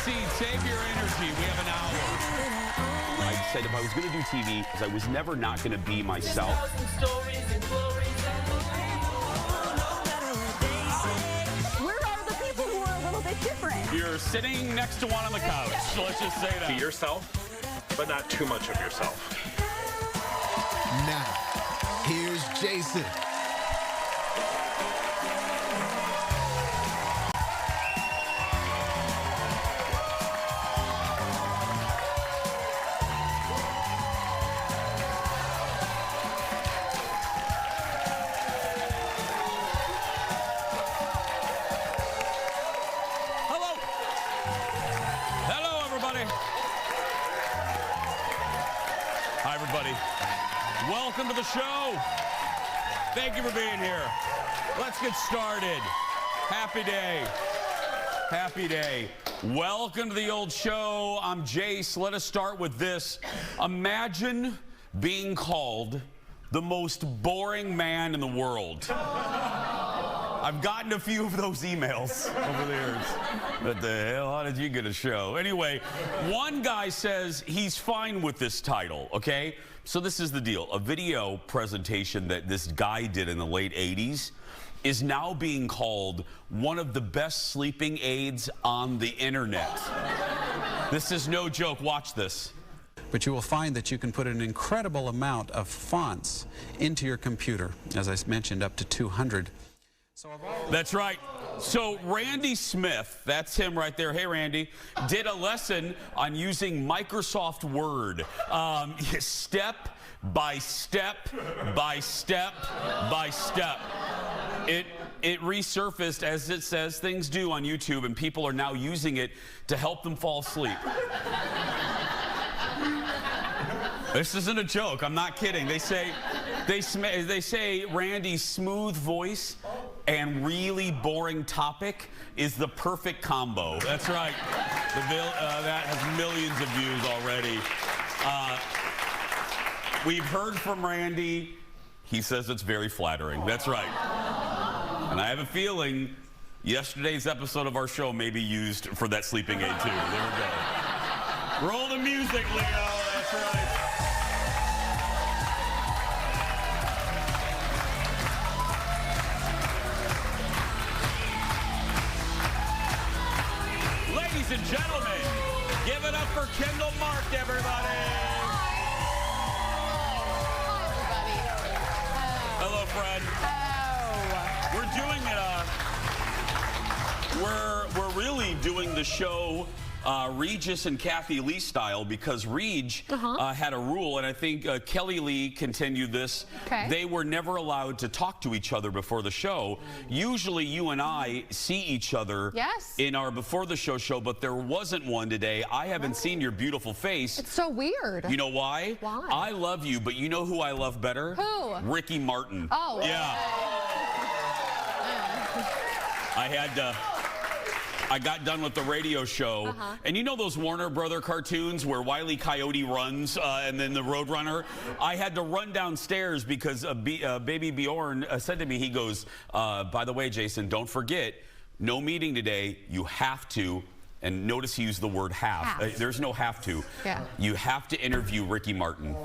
seat. Save your energy. We have an hour. I said if I was going to do TV, I was never not going to be myself. Where are the people who are a little bit different? You're sitting next to one on the couch. Let's just say that. Be yourself, but not too much of yourself. Now, here's Jason. Hi, everybody. Welcome to the show. Thank you for being here. Let's get started. Happy day. Happy day. Welcome to the old show. I'm Jace. Let us start with this. Imagine being called the most boring man in the world. I've gotten a few of those emails over the years. What the hell? How did you get a show? Anyway, one guy says he's fine with this title, okay? So this is the deal. A video presentation that this guy did in the late 80s is now being called one of the best sleeping aids on the internet. This is no joke. Watch this. But you will find that you can put an incredible amount of fonts into your computer, as I mentioned, up to 200. That's right. So Randy Smith, that's him right there. Hey, Randy, did a lesson on using Microsoft Word. Step by step by step by step. It resurfaced, as it says things do on YouTube, and people are now using it to help them fall asleep. This isn't a joke. I'm not kidding. They say Randy's smooth voice and really boring topic is the perfect combo. That's right. That has millions of views already. We've heard from Randy. He says it's very flattering. That's right. And I have a feeling yesterday's episode of our show may be used for that sleeping aid too. There we go. Roll the music, Leo. That's right. Ladies and gentlemen, give it up for Kendall Mark, everybody. Hi, everybody. Hello, Fred. Hello. We're really doing the show Regis and Kathy Lee style, because Reg had a rule, and I think Kelly Lee continued this. Okay. They were never allowed to talk to each other before the show. Usually you and I see each other in our before the show, but there wasn't one today. I haven't seen your beautiful face. It's so weird. You know why? Why? I love you, but you know who I love better? Who? Ricky Martin. Oh. Yeah. I got done with the radio show, and you know those Warner Brother cartoons where Wile E. Coyote runs and then the Roadrunner? I had to run downstairs because baby Bjorn said to me, he goes, by the way, Jason, don't forget, no meeting today, you have to, and notice he used the word have. There's no have to. Yeah. You have to interview Ricky Martin.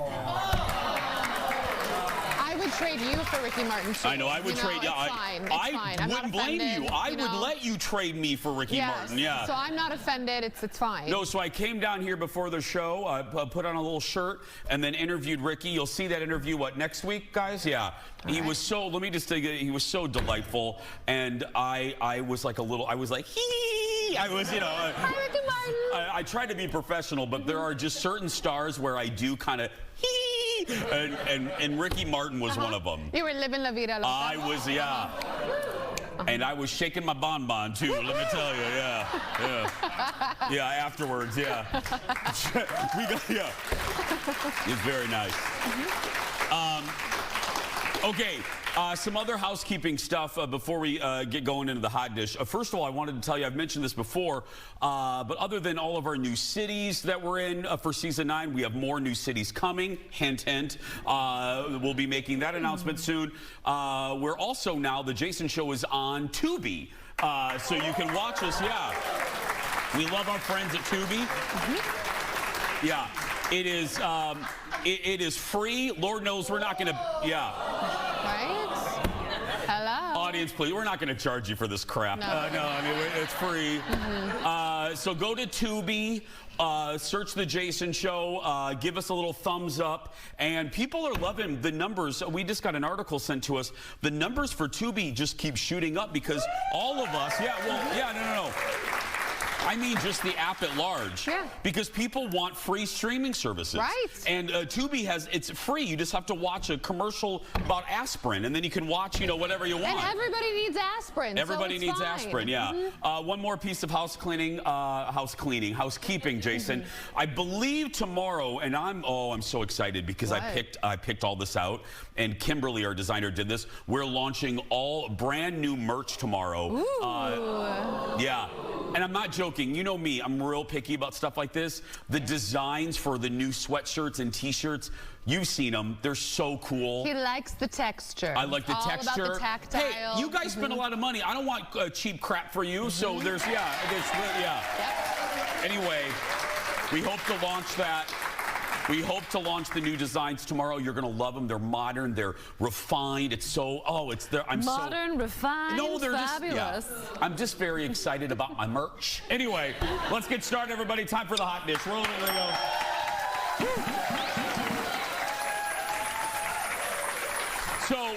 I would trade you for Ricky Martin, too. I know, I would trade you. I wouldn't blame you. I would let you trade me for Ricky Martin. Yeah. So I'm not offended. It's fine. No, so I came down here before the show, put on a little shirt, and then interviewed Ricky. You'll see that interview, what, next week, guys? Yeah. He was so, let me just tell you, he was so delightful, and I was like hee. I was, you know. Hi, Ricky Martin. I try to be professional, but there are just certain stars where I do kind of hee, and Ricky Martin was one of them. You were living la vida loca. I was, yeah. And I was shaking my bonbon, too, let me tell you, yeah, afterwards, yeah. It's very nice. Okay, some other housekeeping stuff before we get going into the hot dish. First of all, I wanted to tell you, I've mentioned this before, but other than all of our new cities that we're in for season 9, we have more new cities coming. Hint, hint. We'll be making that announcement soon. We're also now, the Jason Show is on Tubi, so you can watch us, We love our friends at Tubi. Yeah, it is. It is free. Lord knows we're not going to. Yeah. Right? Hello. Audience, please. We're not going to charge you for this crap. No. No, I mean it's free. So go to Tubi. Search The Jason Show, give us a little thumbs up, and people are loving the numbers. We just got an article sent to us. The numbers for Tubi just keep shooting up because all of us, no. I mean just the app at large. Yeah. Because people want free streaming services. Right. And Tubi it's free. You just have to watch a commercial about aspirin, and then you can watch, whatever you want. And everybody needs aspirin. Everybody so it's needs fine. aspirin, yeah. One more piece of housekeeping, Jason. I believe tomorrow, and I'm so excited because I picked all this out, and Kimberly, our designer, did this. We're launching all brand new merch tomorrow. Ooh. Yeah. And I'm not joking. You know me. I'm real picky about stuff like this. The designs for the new sweatshirts and T-shirts, you've seen them. They're so cool. He likes the texture. I like the texture. All about the tactile. Hey, you guys spend a lot of money. I don't want cheap crap for you. So there's. Yep. Anyway, we hope to launch that. We hope to launch the new designs tomorrow. You're going to love them. They're modern. They're refined. It's so, it's there. Modern, refined, no, they're fabulous. Just, I'm just very excited about my merch. Anyway, let's get started, everybody. Time for the hot dish. Roll it. There we go. So,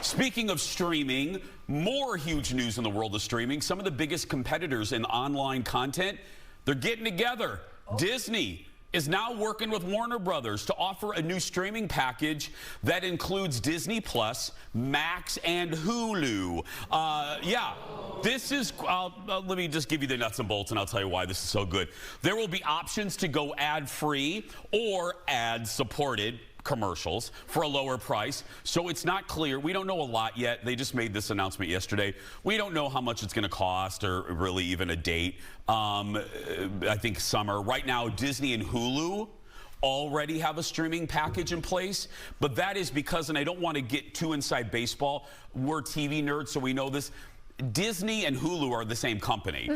speaking of streaming, more huge news in the world of streaming. Some of the biggest competitors in online content, they're getting together. Disney is now working with Warner Brothers to offer a new streaming package that includes Disney Plus, Max, and Hulu. This is, let me just give you the nuts and bolts and I'll tell you why this is so good. There will be options to go ad-free or ad-supported commercials for a lower price. So it's not clear. We don't know a lot yet. They just made this announcement yesterday. We don't know how much it's going to cost or really even a date. I think summer. Right now, Disney and Hulu already have a streaming package in place, but that is because, and I don't want to get too inside baseball, we're TV nerds, so we know this. Disney and Hulu are the same company.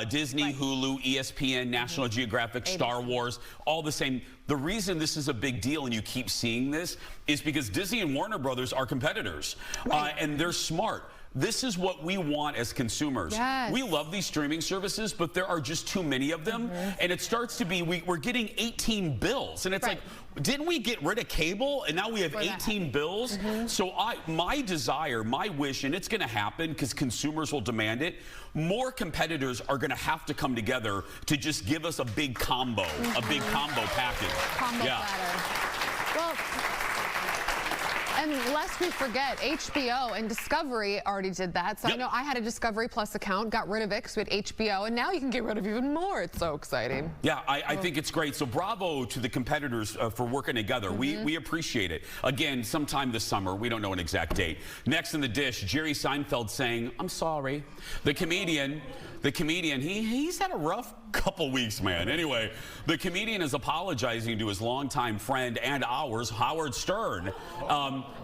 Disney, Hulu, ESPN, National Geographic, Star Wars, all the same. The reason this is a big deal and you keep seeing this is because Disney and Warner Brothers are competitors, and they're smart. This is what we want as consumers. Yes. We love these streaming services, but there are just too many of them. And it starts to be, we're getting 18 bills. And it's like, didn't we get rid of cable? And now we have 18 bills? So my desire, my wish, and it's going to happen because consumers will demand it, more competitors are going to have to come together to just give us a big combo, a big combo package. Combo platter. Well, and lest we forget, HBO and Discovery already did that. So I know I had a Discovery Plus account, got rid of it because we had HBO, and now you can get rid of even more. It's so exciting. Yeah, I think it's great. So bravo to the competitors for working together. We appreciate it. Again, sometime this summer. We don't know an exact date. Next in the dish, Jerry Seinfeld saying, "I'm sorry." The comedian, he's had a rough couple weeks, man. Anyway, the comedian is apologizing to his longtime friend and ours, Howard Stern,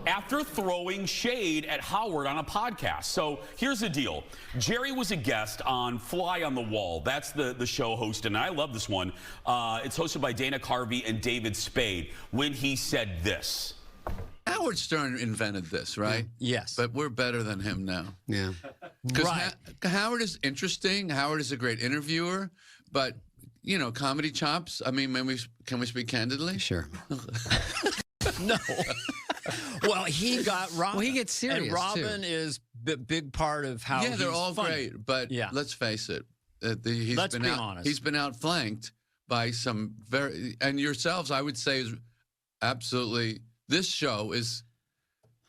after throwing shade at Howard on a podcast. So here's the deal. Jerry was a guest on Fly on the Wall. That's the show hosted, and I love this one. It's hosted by Dana Carvey and David Spade, when he said this. Howard Stern invented this, right? Yes. But we're better than him now. Yeah. Because Howard is interesting. Howard is a great interviewer. But, comedy chops. I mean, can we speak candidly? Sure. No. Well, he got Robin. Well, he gets serious, and Robin too. is a big part of how Yeah, they're he's all funny. great. But let's face it. Let's be honest. He's been outflanked by some and yourselves, I would say, is absolutely... This show is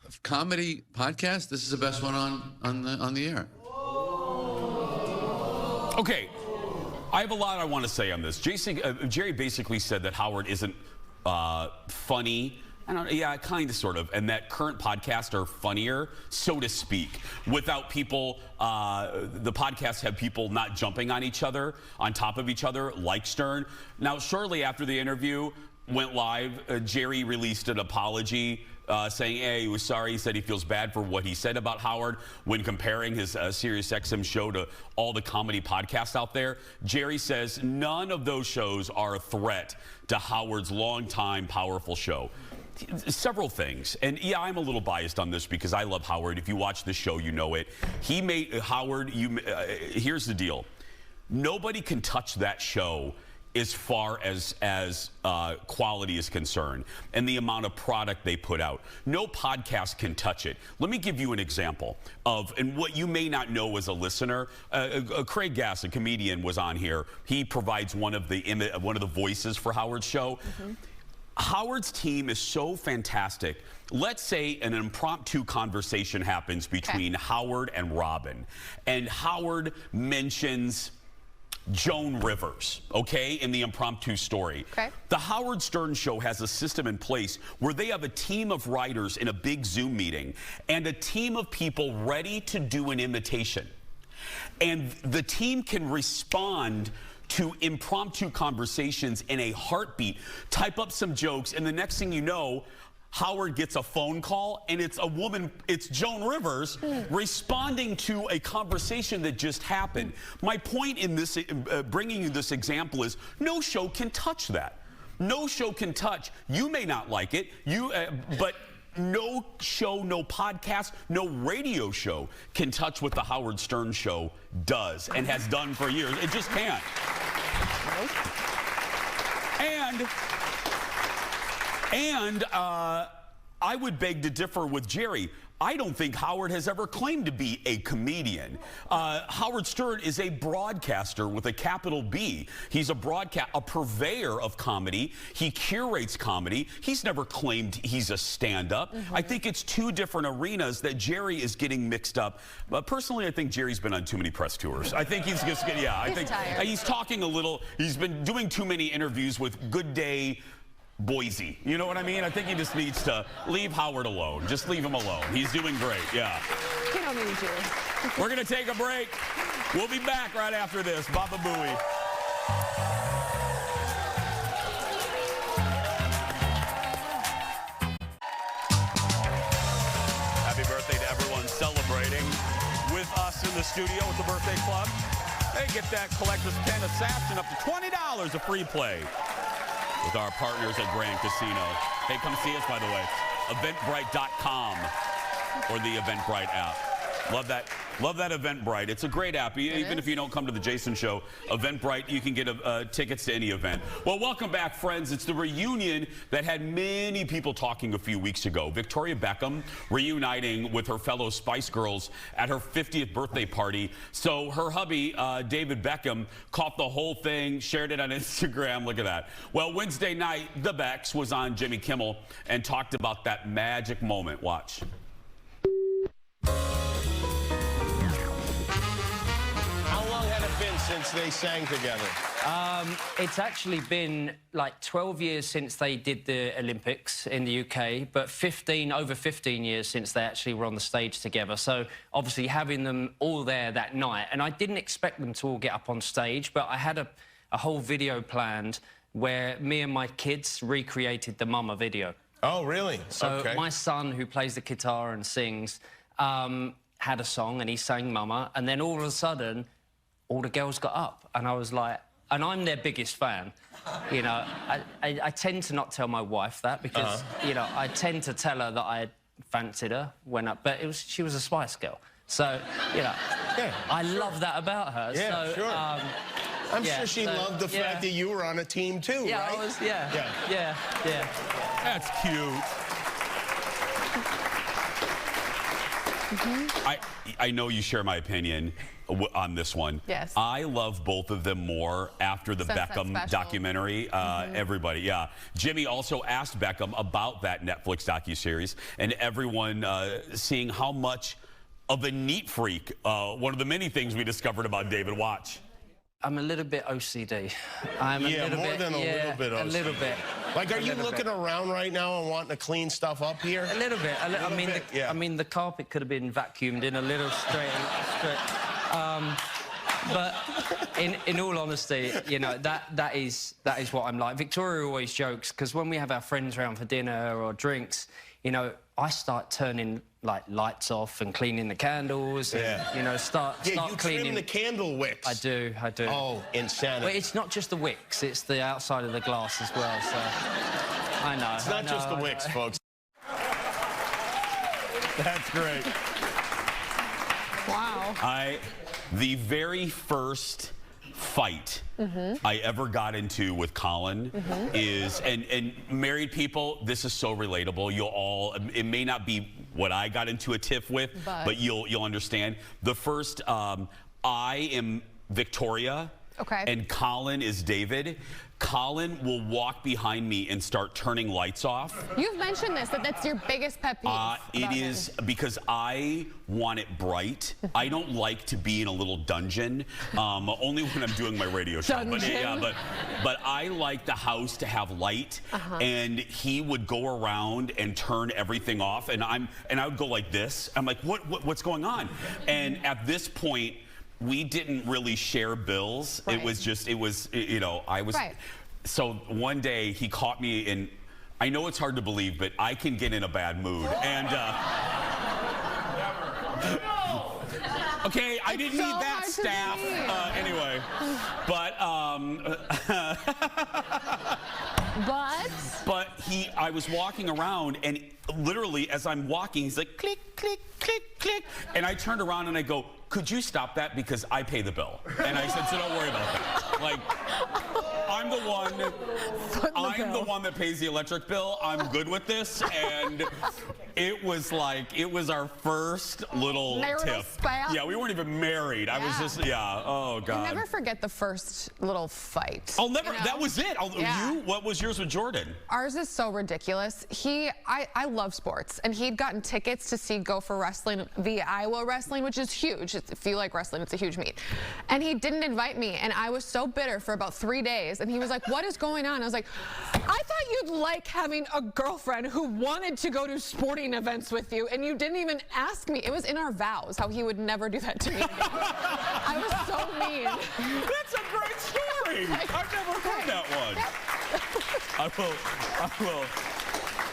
a comedy podcast. This is the best one on the air. Okay, I have a lot I want to say on this. Jerry basically said that Howard isn't funny. Kind of, sort of, and that current podcasts are funnier, so to speak, without people. The podcasts have people not jumping on each other, on top of each other, like Stern. Now, shortly after the interview went live, Jerry released an apology saying, hey, he was sorry. He said he feels bad for what he said about Howard when comparing his SiriusXM show to all the comedy podcasts out there. Jerry says none of those shows are a threat to Howard's longtime powerful show. Several things, and yeah, I'm a little biased on this because I love Howard. If you watch the show, you know it. He made Howard. Here's the deal: nobody can touch that show as far as quality is concerned and the amount of product they put out. No podcast can touch it. Let me give you an example of, and what you may not know as a listener. Craig Gass, a comedian, was on here. He provides one of the voices for Howard's show. Howard's team is so fantastic. Let's say an impromptu conversation happens between Howard and Robin, and Howard mentions Joan Rivers, okay, in the impromptu story. The Howard Stern Show has a system in place where they have a team of writers in a big Zoom meeting and a team of people ready to do an imitation. And the team can respond to impromptu conversations in a heartbeat, type up some jokes, and the next thing you know, Howard gets a phone call, and it's a woman, it's Joan Rivers, responding to a conversation that just happened. My point in this, bringing you this example is, no show can touch that. No show can touch. You may not like it, but no show, no podcast, no radio show can touch what the Howard Stern Show does and has done for years. It just can't. And I would beg to differ with Jerry. I don't think Howard has ever claimed to be a comedian. Howard Stern is a broadcaster with a capital B. He's a purveyor of comedy. He curates comedy. He's never claimed he's a stand-up. I think it's two different arenas that Jerry is getting mixed up. But personally, I think Jerry's been on too many press tours. I think he's just, I think tired. He's talking a little. He's been doing too many interviews with Good Day Boise. You know what I mean? I think he just needs to leave Howard alone. Just leave him alone. He's doing great, yeah. We don't need you. We're going to take a break. We'll be back right after this. Baba Booey. Happy birthday to everyone celebrating with us in the studio at the Birthday Club. Hey, get that collector's pen assassin up to $20 of free play with our partners at Grand Casino. Hey, come see us, by the way. Eventbrite.com or the Eventbrite app. Love that Eventbrite. It's a great app. Even if you don't come to the Jason Show, Eventbrite, you can get tickets to any event. Well, welcome back, friends. It's the reunion that had many people talking a few weeks ago. Victoria Beckham reuniting with her fellow Spice Girls at her 50th birthday party. So her hubby, David Beckham, caught the whole thing, shared it on Instagram. Look at that. Well, Wednesday night, the Becks was on Jimmy Kimmel and talked about that magic moment. Watch. Since they sang together? It's actually been like 12 years since they did the Olympics in the UK, but over 15 years since they actually were on the stage together. So obviously having them all there that night, and I didn't expect them to all get up on stage, but I had a whole video planned where me and my kids recreated the Mama video. Oh, really? So my son, who plays the guitar and sings, had a song and he sang Mama, and then all of a sudden, all the girls got up, and I was like, and I'm their biggest fan. You know, I tend to not tell my wife that because, you know, I tend to tell her that I fancied her but she was a Spice Girl. So, you know, I love that about her. Yeah, so, sure. I'm sure she loved the fact that you were on a team too, right? Yeah. That's cute. I know you share my opinion on this one. Yes. I love both of them more after the Beckham documentary. Everybody, yeah. Jimmy also asked Beckham about that Netflix docuseries, and everyone seeing how much of a neat freak, one of the many things we discovered about David. Watch. I'm a little bit OCD. I'm a little more bit, than a little bit OCD. A little bit. Like, are you looking around right now and wanting to clean stuff up here? A little bit. I mean, the carpet could have been vacuumed in a little straight. But in all honesty, you know, that is what I'm like. Victoria always jokes, because when we have our friends around for dinner or drinks, you know, I start turning like lights off and cleaning the candles, and you know, start you cleaning. Trim the candle wicks. I do. Oh, insanity! But it's not just the wicks; it's the outside of the glass as well. So I know. It's not just the wicks, folks. That's great. Wow. The very first fight I ever got into with Colin is, and married people, this is so relatable. You'll all, it may not be what I got into a tiff with, but you'll understand. The first, I am Victoria. Okay. And Colin is David. Colin will walk behind me and start turning lights off. You've mentioned this, that's your biggest pet peeve. It is because I want it bright. I don't like to be in a little dungeon, only when I'm doing my radio show. But I like the house to have light, and he would go around and turn everything off, and I would go like this. I'm like, what's going on? And at this point, we didn't really share bills. It was just, you know, I was. So one day he caught me in, I know it's hard to believe, but I can get in a bad mood. And, okay, I didn't need that staff. Anyway, but, I was walking around, and literally as I'm walking, he's like, click, click, click, click. And I turned around and I go, could you stop that? Because I pay the bill. And I said, so don't worry about that. Like, I'm the one that pays the electric bill. I'm good with this. And it was like, it was our first little tiff. Spat. Yeah, we weren't even married. I was just, oh God. I'll never forget the first little fight. I'll never, that was it. What was yours with Jordan? Ours is so ridiculous. I love sports, and he'd gotten tickets to see Gopher Wrestling via Iowa Wrestling, which is huge. If you like wrestling, it's a huge meet. And he didn't invite me, and I was so bitter for about 3 days. And he was like, what is going on? I was like, I thought you'd like having a girlfriend who wanted to go to sporting events with you, and you didn't even ask me. It was in our vows how he would never do that to me again. I was so mean. That's a great story. I've never heard that one.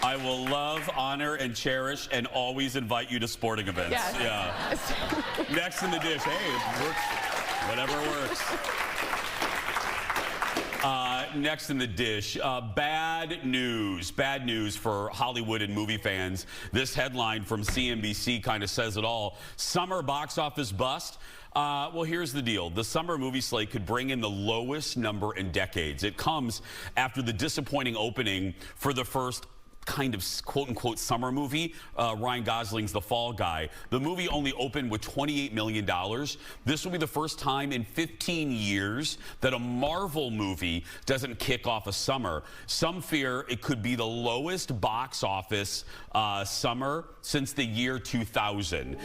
I will love, honor, and cherish, and always invite you to sporting events. Yes. Yeah. Next in the dish. Hey, it works. Whatever works. Next in the dish, bad news for Hollywood and movie fans. This headline from CNBC kind of says it all. Summer box office bust. Well, here's the deal. The summer movie slate could bring in the lowest number in decades. It comes after the disappointing opening for the first kind of quote-unquote summer movie, Ryan Gosling's The Fall Guy. The movie only opened with $28 million. This will be the first time in 15 years that a Marvel movie doesn't kick off a summer. Some fear it could be the lowest box office summer since the year 2000.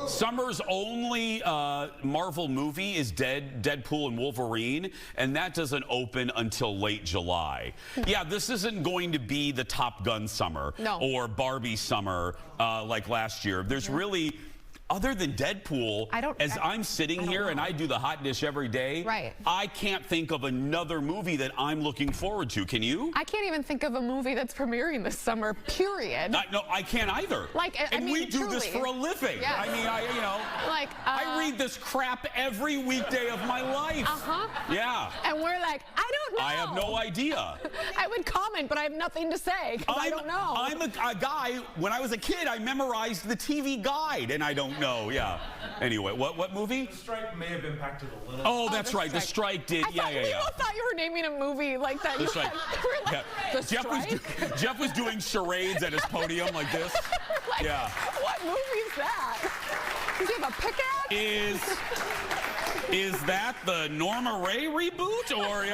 Summer's only Marvel movie is Deadpool and Wolverine, and that doesn't open until late July. Yeah, this isn't going to be the Top Gun summer or Barbie summer like last year. There's really, other than Deadpool, I'm sitting here and I do the hot dish every day, I can't think of another movie that I'm looking forward to. Can you? I can't even think of a movie that's premiering this summer, period. No, I can't either. We do this for a living. Yes. I mean, I read this crap every weekday of my life. Yeah. And we're like, I don't know. I have no idea. I would comment, but I have nothing to say because I don't know. I'm a guy, when I was a kid, I memorized the TV guide, and I don't know. Yeah. Anyway, what movie? The strike may have impacted a little. Oh, that's right. The strike did. We both thought you were naming a movie like that. The strike. The Jeff was doing charades at his podium like this. What movie is that? Does he have a pickaxe? Is that the Norma Ray reboot or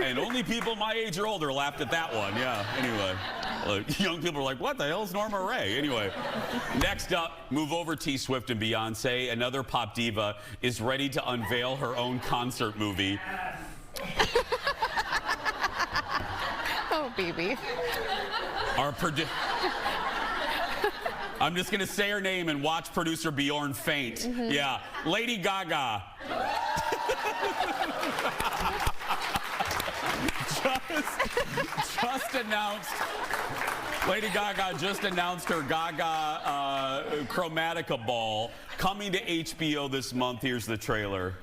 And only people my age or older laughed at that one. Yeah. Anyway, young people are like, what the hell is Norma Ray? Anyway, next up, move over T Swift and Beyonce. Another pop diva is ready to unveil her own concert movie. Oh, baby. I'm just going to say her name and watch producer Bjorn faint. Yeah. Lady Gaga. just announced, Lady Gaga just announced her Gaga Chromatica Ball coming to HBO this month. Here's the trailer.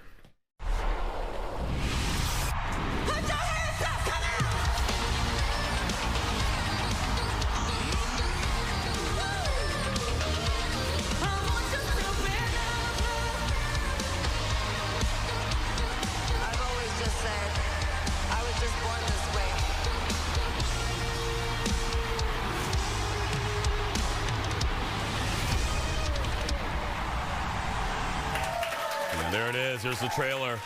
There it is. Here's the trailer.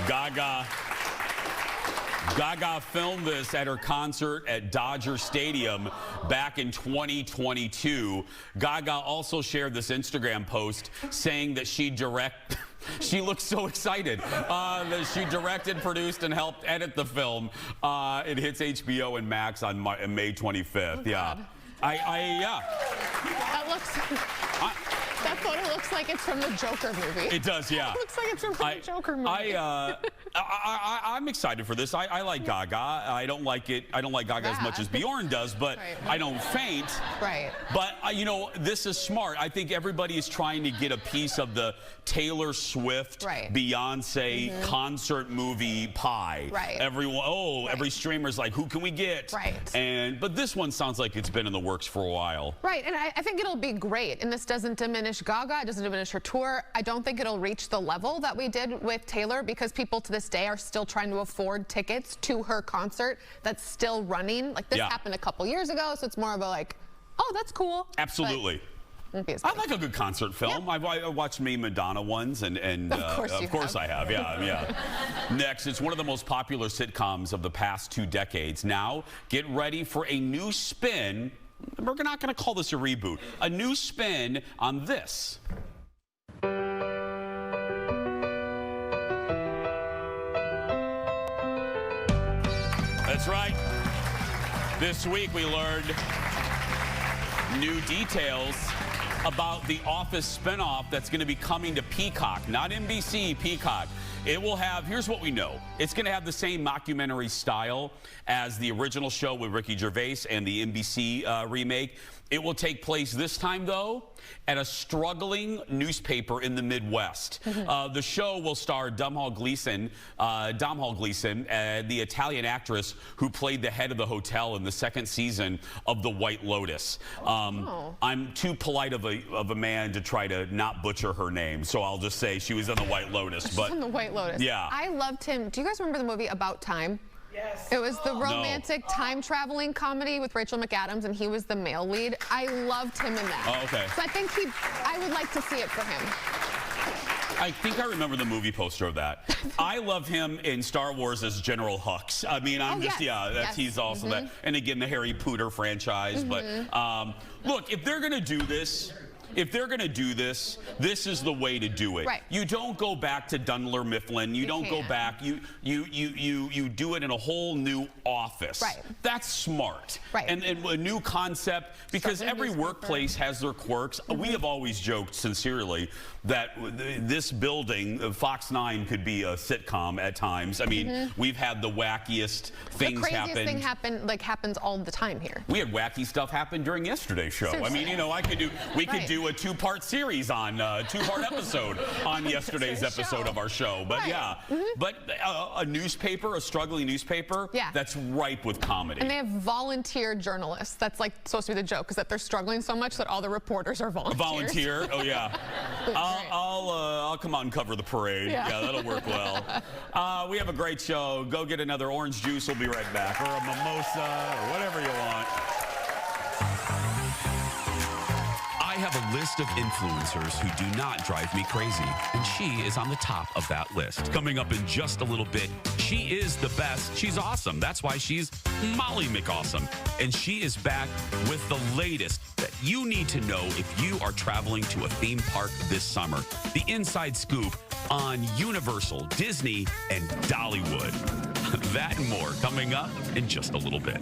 Gaga filmed this at her concert at Dodger Stadium back in 2022. Gaga also shared this Instagram post saying that she looks so excited that she directed, produced, and helped edit the film. It hits HBO and Max on May 25th. Yeah. Yeah. That looks... That photo looks like it's from the Joker movie. It does, yeah. It looks like it's from the Joker movie. I'm excited for this. I like Gaga. I don't like Gaga as much as Bjorn does, but right. I don't faint. Right. But you know, this is smart. I think everybody is trying to get a piece of the Taylor Swift, right. Beyonce concert movie pie. Right. Everyone, every streamer's like, who can we get? Right. But this one sounds like it's been in the works for a while. Right, and I think it'll be great. And this doesn't diminish Gaga, it doesn't diminish her tour. I don't think it'll reach the level that we did with Taylor, because people to this day are still trying to afford tickets to her concert that's still running. Like, this happened a couple years ago, so it's more of a like, oh, that's cool. Absolutely. I like a good concert film. Yeah. I watched many Madonna ones, and of course I have. Yeah. Next, it's one of the most popular sitcoms of the past 2 decades. Now, get ready for a new spin. We're not going to call this a reboot. A new spin on this. That's right. This week we learned new details about the Office spinoff that's going to be coming to Peacock, not NBC, Peacock. It will have, here's what we know. It's going to have the same mockumentary style as the original show with Ricky Gervais and the NBC remake. It will take place this time, though, at a struggling newspaper in the Midwest. The show will star Domhnall Gleeson, the Italian actress who played the head of the hotel in the 2nd season of The White Lotus. I'm too polite of a man to try to not butcher her name, so I'll just say she was in The White Lotus. She's in The White Lotus. Yeah. I loved him. Do you guys remember the movie About Time? Yes. It was the romantic time-traveling comedy with Rachel McAdams, and he was the male lead. I loved him in that. Oh, okay. So I think I would like to see it for him. I think I remember the movie poster of that. I love him in Star Wars as General Hux. I mean, he's also that. And again, the Harry Potter franchise. But look, if they're going to do this, this is the way to do it. Right. You don't go back to Dunler Mifflin. You don't go back. You do it in a whole new office. Right. That's smart. Right. And a new concept, because every workplace has their quirks. We have always joked sincerely that this building, Fox 9, could be a sitcom at times. I mean, we've had the wackiest things happen. The craziest thing happens all the time here. We had wacky stuff happen during yesterday's show. Seriously. I mean, you know, we could do a 2-part series on 2-part episode on yesterday's episode of our show. But but a struggling newspaper, that's ripe with comedy. And they have volunteer journalists. That's like supposed to be the joke, is that they're struggling so much that all the reporters are volunteers. Volunteer? Oh yeah. I'll come out and cover the parade. Yeah, that'll work well. We have a great show. Go get another orange juice. We'll be right back, or a mimosa, or whatever you want. I have a list of influencers who do not drive me crazy, and she is on the top of that list. Coming up in just a little bit, she is the best. She's awesome. That's why she's Molly McAwesome. And she is back with the latest that you need to know if you are traveling to a theme park this summer. The inside scoop on Universal, Disney, and Dollywood. That and more coming up in just a little bit.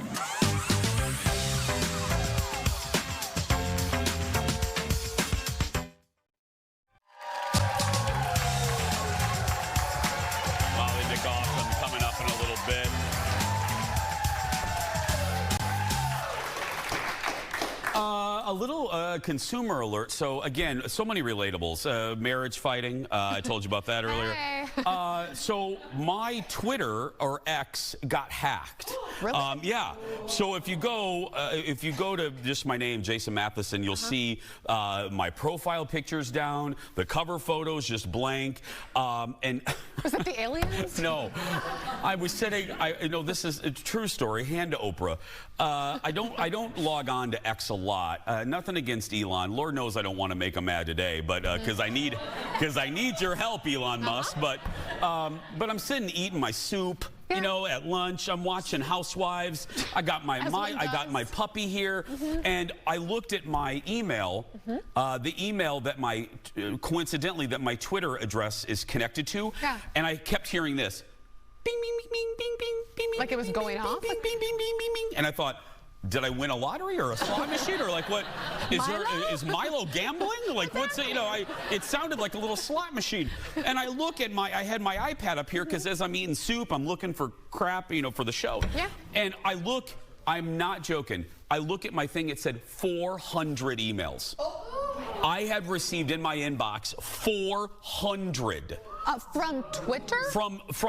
a little consumer alert. So again, so many relatables. Marriage fighting. I told you about that earlier. Hey. So my Twitter or X got hacked. Really? Yeah. So if you go to just my name, Jason Matheson, you'll see my profile pictures down, the cover photos just blank, and Was it the aliens? no, I was sitting. This is a true story. Hand to Oprah. I don't log on to X a lot. Nothing against Elon. Lord knows I don't want to make him mad today, but because I need your help, Elon Musk. But I'm sitting eating my soup. You know, at lunch, I'm watching Housewives. I got my puppy here, and I looked at my email, the email that coincidentally that my Twitter address is connected to, and I kept hearing this, bing, bing, bing, bing, bing, bing, bing, Like it was bing, going bing, off? bing, bing, bing, bing, bing, bing, and I thought, did I win a lottery or a slot machine or like what? Is Milo gambling? Like what's it? It sounded like a little slot machine. And I look at I had my iPad up here because as I'm eating soup, I'm looking for crap, for the show. Yeah. And I'm not joking. I look at my thing. It said 400 emails. I had received in my inbox 400. From Twitter?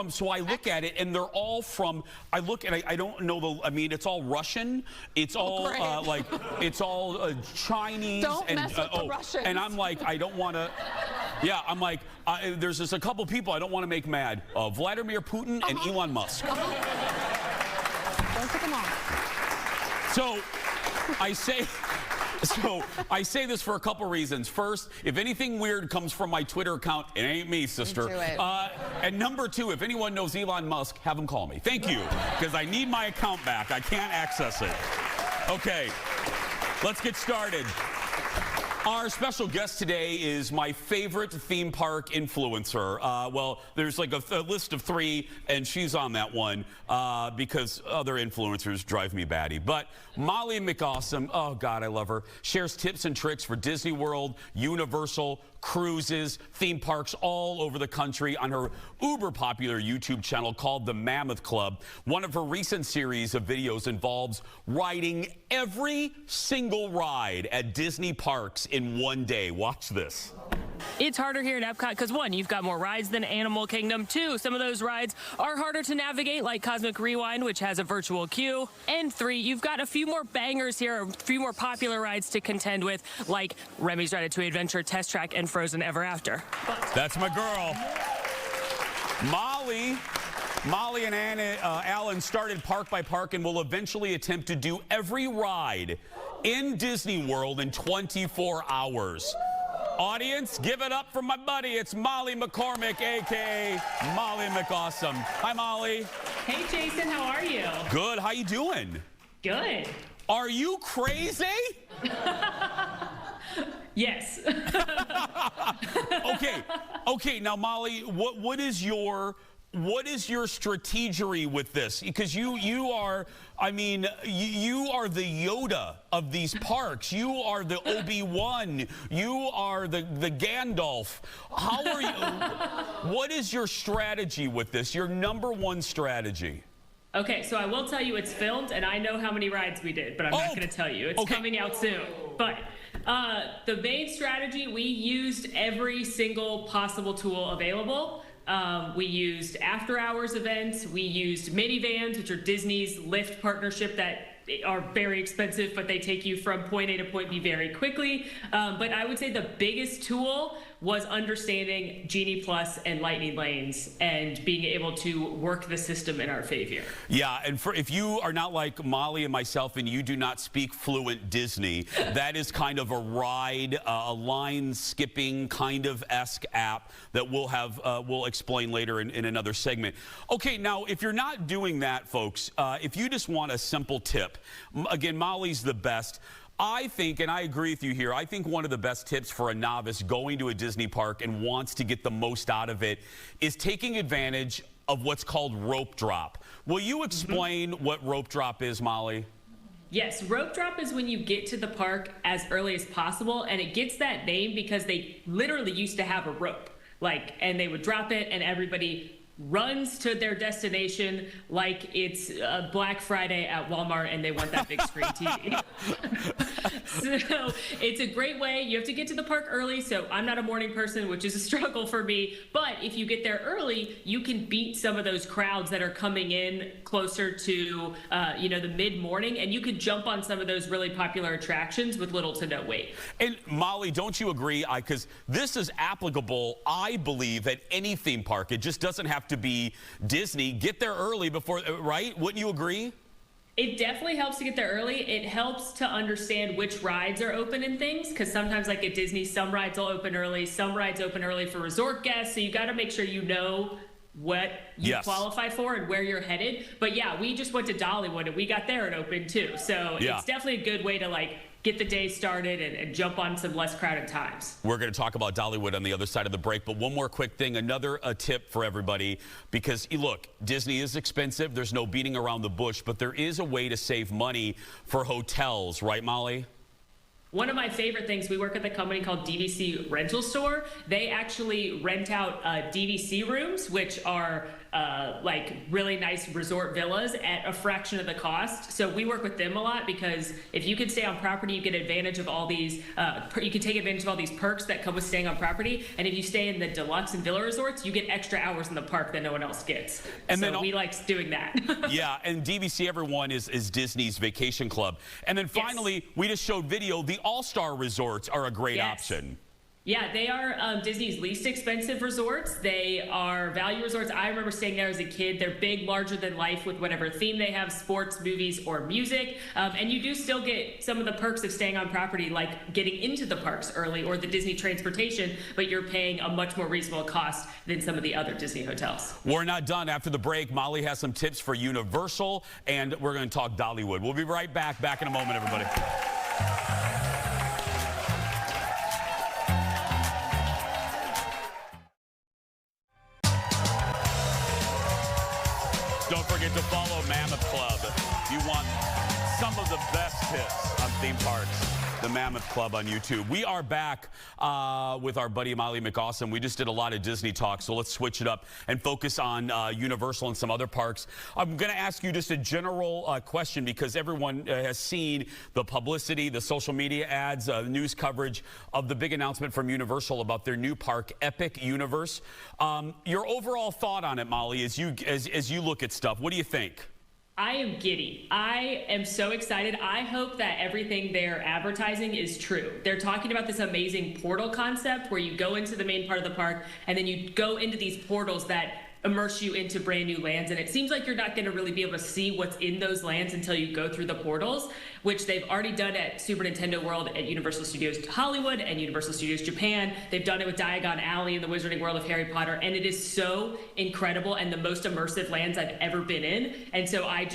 So I look at it and they're all from, I look and I don't know it's all Russian. It's all it's all Chinese. Don't mess with the Russians. And I'm like, I don't want to, I'm like, there's just a couple people I don't want to make mad. Vladimir Putin and Elon Musk. Don't pick them off. So I say this for a couple reasons. First, if anything weird comes from my Twitter account, it ain't me, sister. Do it. And number two, if anyone knows Elon Musk, have him call me. Thank you, because I need my account back. I can't access it. Okay, let's get started. Our special guest today is my favorite theme park influencer. Well, there's like a list of 3, and she's on that one because other influencers drive me batty. But Molly McAwesome, oh God, I love her, shares tips and tricks for Disney World, Universal, cruises, theme parks all over the country on her uber popular YouTube channel called The Mammoth Club. One of her recent series of videos involves riding every single ride at Disney parks in one day. Watch this. It's harder here at Epcot because 1, you've got more rides than Animal Kingdom. 2, some of those rides are harder to navigate, like Cosmic Rewind, which has a virtual queue. And 3, you've got a few more bangers here, a few more popular rides to contend with, like Remy's Ratatouille Adventure, Test Track, and Frozen Ever After. That's my girl. Molly and Alan started park by park and will eventually attempt to do every ride in Disney World in 24 hours. Audience, give it up for my buddy. It's Molly McCormick, a.k.a. Molly McAwesome. Hi, Molly. Hey, Jason. How are you? Good. How you doing? Good. Are you crazy? Yes. Okay. Now, Molly, what is your strategy with this? Because you are the Yoda of these parks. You are the Obi-Wan. You are the Gandalf. How are you? What is your strategy with this? Your number one strategy? Okay, so I will tell you it's filmed, and I know how many rides we did, but I'm not going to tell you. It's coming out soon. But the main strategy, we used every single possible tool available. We used after-hours events. We used minivans, which are Disney's Lyft partnership that are very expensive, but they take you from point A to point B very quickly. But I would say the biggest tool was understanding Genie Plus and Lightning Lanes and being able to work the system in our favor. Yeah, and if you are not like Molly and myself and you do not speak fluent Disney, that is kind of a ride, a line-skipping kind of esque app that we'll explain later in another segment. Okay, now, if you're not doing that, folks, if you just want a simple tip, again, Molly's the best. I think, and I agree with you here, I think one of the best tips for a novice going to a Disney park and wants to get the most out of it is taking advantage of what's called rope drop. Will you explain what rope drop is, Molly? Yes, rope drop is when you get to the park as early as possible, and it gets that name because they literally used to have a rope, and they would drop it and everybody runs to their destination like it's Black Friday at Walmart and they want that big screen TV. So it's a great way. You have to get to the park early, so I'm not a morning person, which is a struggle for me. But if you get there early, you can beat some of those crowds that are coming in closer to, the mid-morning, and you could jump on some of those really popular attractions with little to no wait. And Molly, don't you agree? Because this is applicable, I believe, at any theme park. It just doesn't have to be Disney. Get there early before, right? Wouldn't you agree? It definitely helps to get there early. It helps to understand which rides are open and things, because sometimes, like at Disney, some rides will open early, some rides open early for resort guests. So you got to make sure you know what you qualify for and where you're headed. But yeah, we just went to Dollywood and we got there and opened too. So it's definitely a good way to get the day started and jump on some less crowded times. We're going to talk about Dollywood on the other side of the break, but one more quick thing, another tip for everybody, because look, Disney is expensive. There's no beating around the bush, but there is a way to save money for hotels, right, Molly? One of my favorite things, we work at the company called DVC Rental Store. They actually rent out DVC rooms, which are really nice resort villas at a fraction of the cost. So we work with them a lot because if you can stay on property, you get advantage of all these, you can take advantage of all these perks that come with staying on property. And if you stay in the deluxe and villa resorts, you get extra hours in the park that no one else gets. And so we like doing that. Yeah, and DVC Everyone is Disney's vacation club. And then finally, we just showed video. The All-Star resorts are a great option. Yeah, they are Disney's least expensive resorts. They are value resorts. I remember staying there as a kid. They're big, larger than life with whatever theme they have, sports, movies, or music. And you do still get some of the perks of staying on property, like getting into the parks early or the Disney transportation, but you're paying a much more reasonable cost than some of the other Disney hotels. We're not done. After the break, Molly has some tips for Universal, and we're going to talk Dollywood. We'll be right back. Back in a moment, everybody. Don't forget to follow Mammoth Club. If you want some of the best tips on theme parks, the Mammoth Club on YouTube. We are back with our buddy Molly McAwesome. We just did a lot of Disney talk, so let's switch it up and focus on Universal and some other parks. I'm going to ask you just a general question because everyone has seen the publicity, the social media ads, news coverage of the big announcement from Universal about their new park, Epic Universe. Your overall thought on it, Molly, as you look at stuff, what do you think? I am giddy. I am so excited. I hope that everything they're advertising is true. They're talking about this amazing portal concept where you go into the main part of the park and then you go into these portals that immerse you into brand new lands. And it seems like you're not going to really be able to see what's in those lands until you go through the portals, which they've already done at Super Nintendo World at Universal Studios Hollywood and Universal Studios Japan. They've done it with Diagon Alley in the Wizarding World of Harry Potter. And it is so incredible and the most immersive lands I've ever been in. And so I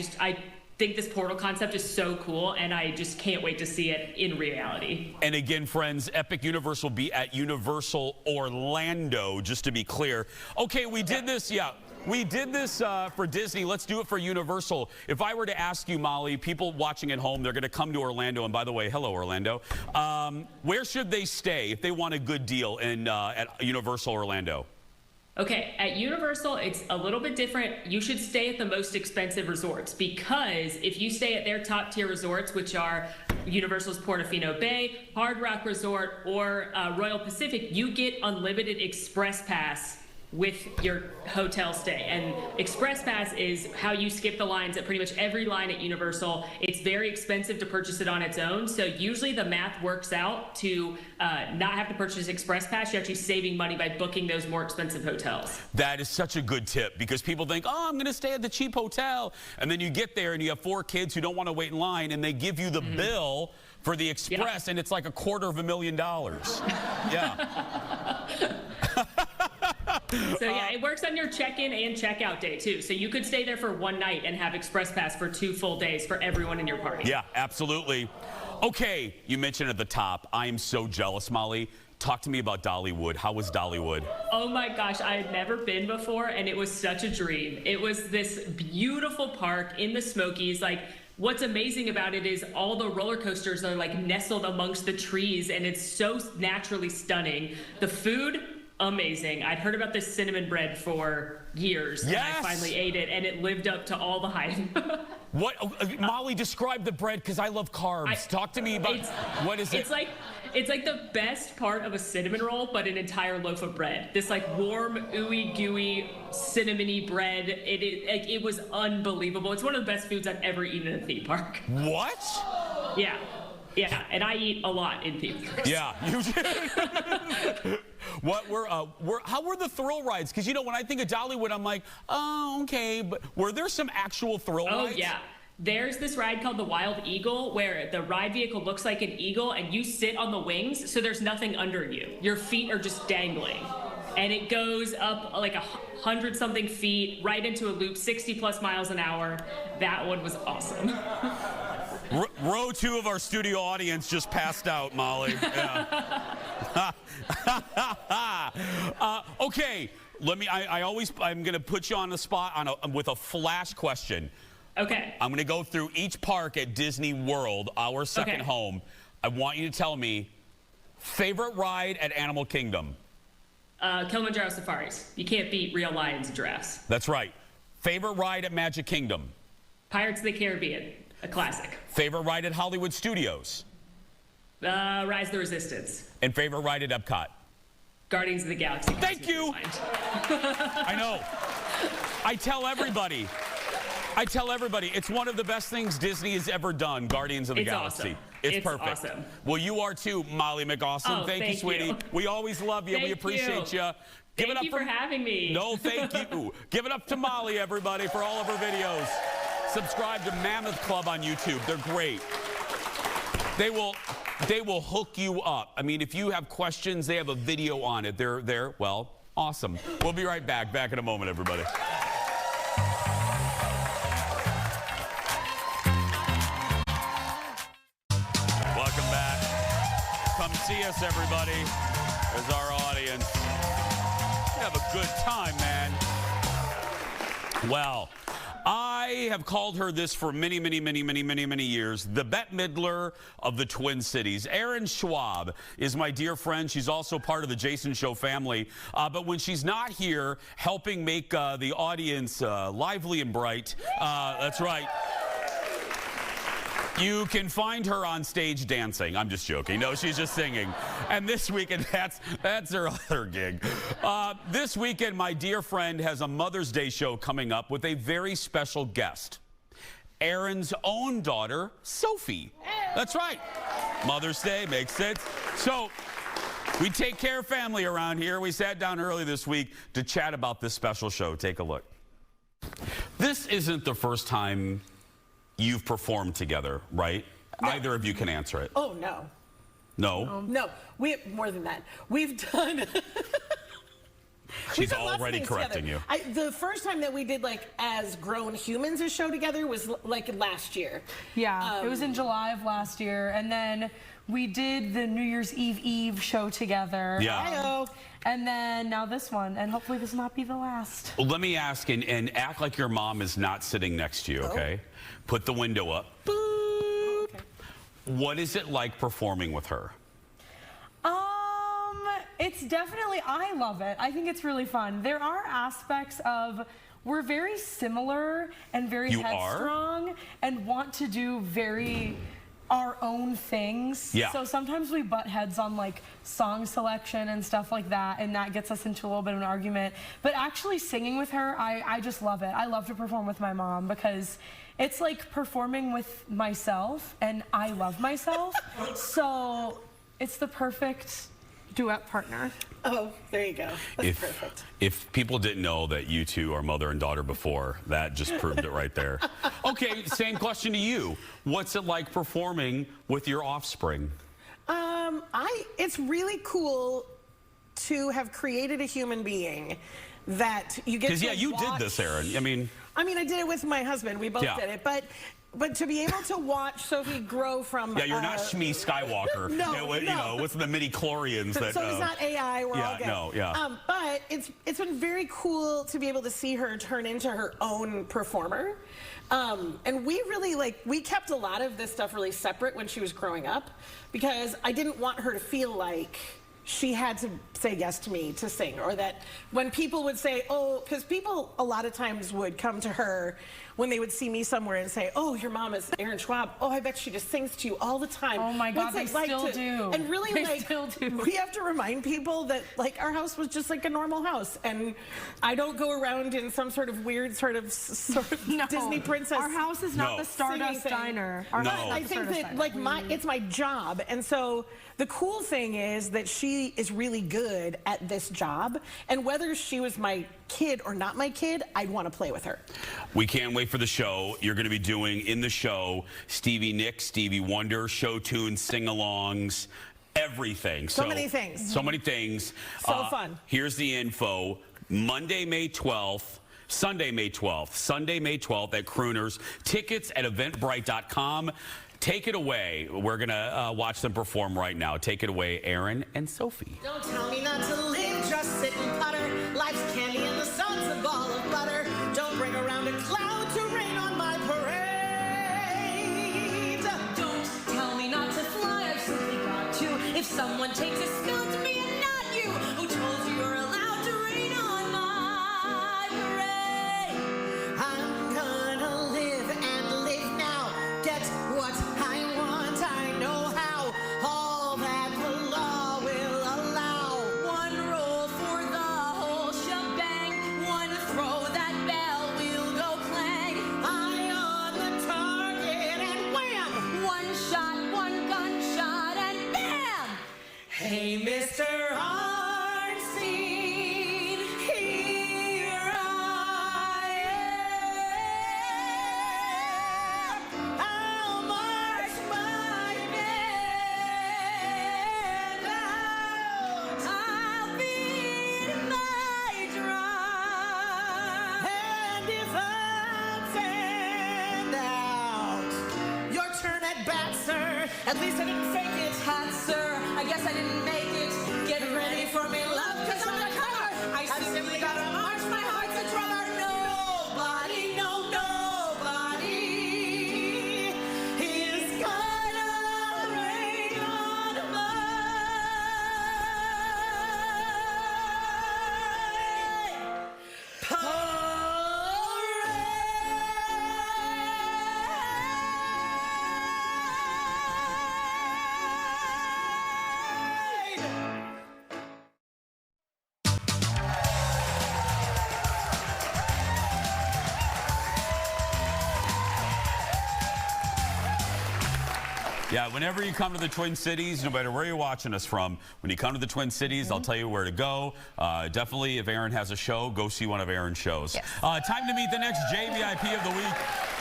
think this portal concept is so cool, and I just can't wait to see it in reality. And again, friends, Epic Universe will be at Universal Orlando, just to be clear. Okay, we did this, we did this for Disney. Let's do it for Universal. If I were to ask you, Molly, people watching at home, they're going to come to Orlando. And by the way, hello, Orlando. Where should they stay if they want a good deal at Universal Orlando? Okay, at Universal, it's a little bit different. You should stay at the most expensive resorts because if you stay at their top tier resorts, which are Universal's Portofino Bay, Hard Rock Resort, or Royal Pacific, you get unlimited Express Pass with your hotel stay. And Express Pass is how you skip the lines at pretty much every line at Universal. It's very expensive to purchase it on its own. So usually the math works out to not have to purchase Express Pass. You're actually saving money by booking those more expensive hotels. That is such a good tip because people think, oh, I'm going to stay at the cheap hotel. And then you get there and you have 4 kids who don't want to wait in line and they give you the bill for the Express and it's like $250,000. Yeah. So yeah, it works on your check-in and check-out day too. So you could stay there for one night and have Express Pass for 2 full days for everyone in your party. Yeah, absolutely. Okay, you mentioned at the top, I am so jealous, Molly. Talk to me about Dollywood. How was Dollywood? Oh my gosh, I had never been before and it was such a dream. It was this beautiful park in the Smokies. What's amazing about it is all the roller coasters are nestled amongst the trees and it's so naturally stunning. The food, amazing. I'd heard about this cinnamon bread for years. Yes. And I finally ate it and it lived up to all the hype. What, Molly, describe the bread because I love carbs. Talk to me about what is it? It's like the best part of a cinnamon roll, but an entire loaf of bread. This like warm, ooey gooey, cinnamony bread. It was unbelievable. It's one of the best foods I've ever eaten in a theme park. What? Yeah. Yeah, and I eat a lot in theme parks. Yeah, you do. How were the thrill rides? Because, you know, when I think of Dollywood, I'm like, oh, okay. But were there some actual thrill rides? Oh, yeah. There's this ride called the Wild Eagle where the ride vehicle looks like an eagle and you sit on the wings, so there's nothing under you. Your feet are just dangling. And it goes up like 100-something feet right into a loop, 60+ miles an hour. That one was awesome. Row 2 of our studio audience just passed out, Molly. Yeah. Okay, I'm going to put you on the spot with a flash question. Okay. I'm going to go through each park at Disney World, our second home. I want you to tell me favorite ride at Animal Kingdom. Kilimanjaro Safaris. You can't beat real lions and giraffes. That's right. Favorite ride at Magic Kingdom. Pirates of the Caribbean. A classic. Favorite ride at Hollywood Studios? Rise of the Resistance. And favorite ride at Epcot? Guardians of the Galaxy. Thank you! I know. I tell everybody, it's one of the best things Disney has ever done, Guardians of the Galaxy. Awesome. It's perfect. Awesome. Well, you are too, Molly McAwesome. Oh, thank you, sweetie. you. We always love you. We appreciate you. Thank you for having me. No, thank you. Give it up to Molly, everybody, for all of her videos. Subscribe to Mammoth Club on YouTube. They're great. They will hook you up. I mean, if you have questions, they have a video on it. They're well, awesome. We'll be right back. Back in a moment, everybody. Welcome back. Come see us, everybody. There's our audience. Have a good time, man. Well, I have called her this for many years. The Bette Midler of the Twin Cities. Erin Schwab is my dear friend. She's also part of the Jason Show family. But when she's not here helping make the audience lively and bright, that's right. You can find her on stage dancing. I'm just joking. No, she's just singing. And this weekend, that's her other gig. This weekend, my dear friend has a Mother's Day show coming up with a very special guest. Erin's own daughter, Sophie. That's right. Mother's Day makes sense. So we take care of family around here. We sat down early this week to chat about this special show. Take a look. This isn't the first time you've performed together, right? No. Either of you can answer it. Oh, no. No? No. We have more than that. We've done... She's already correcting you. The first time that we did, like, as grown humans, a show together was, like, last year. Yeah, it was in July of last year. And then we did the New Year's Eve show together. Yeah. And then now this one, and hopefully this will not be the last. Well, let me ask, and act like your mom is not sitting next to you, okay? Put the window up. Boop. Okay. What is it like performing with her? It's definitely, I love it. I think it's really fun. There are aspects of, we're very similar and very headstrong and want to do very our own things. Yeah. So sometimes we butt heads on like song selection and stuff like that, and that gets us into a little bit of an argument. But actually singing with her, I just love it. I love to perform with my mom because it's like performing with myself, and I love myself. So it's the perfect duet partner. Oh, there you go. That's perfect. If people didn't know that you two are mother and daughter before, that just proved it right there. Okay, same question to you. What's it like performing with your offspring? It's really cool to have created a human being that you get to Because, you did this, Erin. I did it with my husband. We both did it. But to be able to watch Sophie grow from... Yeah, you're not Shmi Skywalker. No. You know, with the midi-chlorians that... So he's not AI, we're all good. No, yeah. But it's been very cool to be able to see her turn into her own performer. And we really, we kept a lot of this stuff really separate when she was growing up because I didn't want her to feel like she had to say yes to me to sing, or that when people would say, oh, because people a lot of times would come to her when they would see me somewhere and say, "Oh, your mom is Erin Schwab. Oh, I bet she just sings to you all the time." Oh my God, What's they it like still to, do. And really, They like, still do. we have to remind people that like our house was just like a normal house, and I don't go around in some sort of weird sort of No. Disney princess. Our house is not the Stardust singing thing. Diner. Our house is I the think Stardust that Diner. like it's my job, and so the cool thing is that she is really good at this job, and whether she was my kid or not my kid, I'd want to play with her. We can't wait for the show. You're going to be doing in the show Stevie Nicks, Stevie Wonder, show tunes, sing-alongs, everything. So many things. So many things. So fun. Here's the info. Monday, May 12th. Sunday, May 12th. Sunday, May 12th at Crooners. Tickets at eventbrite.com. Take it away. We're going to watch them perform right now. Take it away, Erin and Sophie. Don't tell me not to live, just sit and putter. Life's candy and the sun's a ball of butter. Don't bring around a cloud to rain on my parade. Don't tell me not to fly, I've simply got to. If someone takes a spill to me and not you, who told you you're allowed to rain on my parade? I'm gonna live and live now. Get what I want, I know how. All that the law will allow. One roll for the whole shebang. One throw, that bell will go clang. Eye on the target and wham! One shot, one gunshot, and bam! Hey, Mr. Arnstein, here I am. I'll march my band out. I'll beat my drum. And if I'm found out, your turn at bat, sir. At least I didn't fake it. Hot sir, I guess I didn't make it. Get ready for me, love, 'cause I'm the cover. I simply gotta march, my heart's a drummer. Nobody, no, nobody is gonna rain on my parade. Yeah, whenever you come to the Twin Cities, no matter where you're watching us from, when you come to the Twin Cities, I'll tell you where to go. Definitely, if Erin has a show, go see one of Erin's shows. Yes. Time to meet the next JVIP of the week.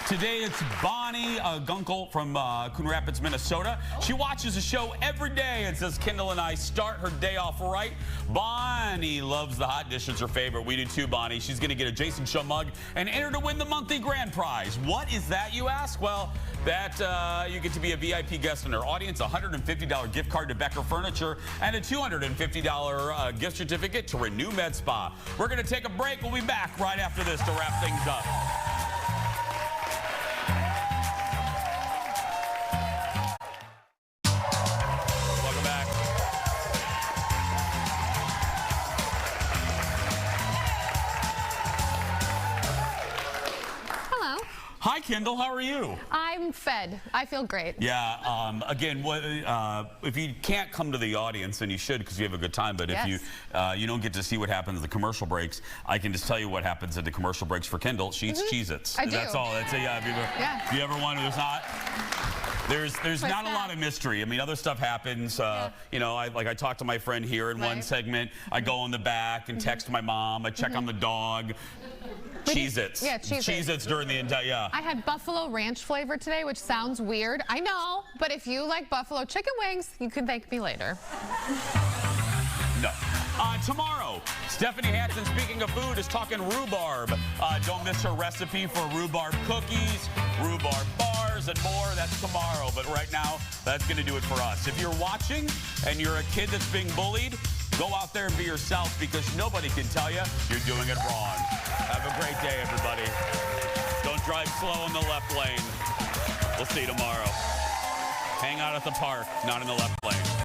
Today, it's Bonnie Gunkel from Coon Rapids, Minnesota. She watches the show every day and says Kendall and I start her day off right. Bonnie loves the hot dish. It's her favorite. We do too, Bonnie. She's going to get a Jason Show mug and enter to win the monthly grand prize. What is that, you ask? Well, that you get to be a VIP guest in our audience, a $150 gift card to Becker Furniture, and a $250 gift certificate to Renew Med Spa. We're going to take a break. We'll be back right after this to wrap things up. Welcome back. Hello. Hi, Kendall. How are you? I'm fed. I feel great. Yeah. Again, if you can't come to the audience, and you should because you have a good time, but if you don't get to see what happens at the commercial breaks, I can just tell you what happens at the commercial breaks for Kendall. She eats Cheez-Its. I do. That's all. That's it. Yeah. If you ever wonder, there's not a lot of mystery. I mean, other stuff happens. You know, I talked to my friend here in one segment. I go in the back and text my mom. I check on the dog. Cheez-Its. Yeah, Cheez-Its. Cheez-Its during the entire, I had buffalo ranch flavor today, which sounds weird. I know, but if you like buffalo chicken wings, you can thank me later. No. Tomorrow, Stephanie Hansen, speaking of food, is talking rhubarb. Don't miss her recipe for rhubarb cookies, rhubarb bars, and more. That's tomorrow. But right now, that's going to do it for us. If you're watching and you're a kid that's being bullied, go out there and be yourself because nobody can tell you you're doing it wrong. Have a great day, everybody. Don't drive slow in the left lane. We'll see you tomorrow. Hang out at the park, not in the left lane.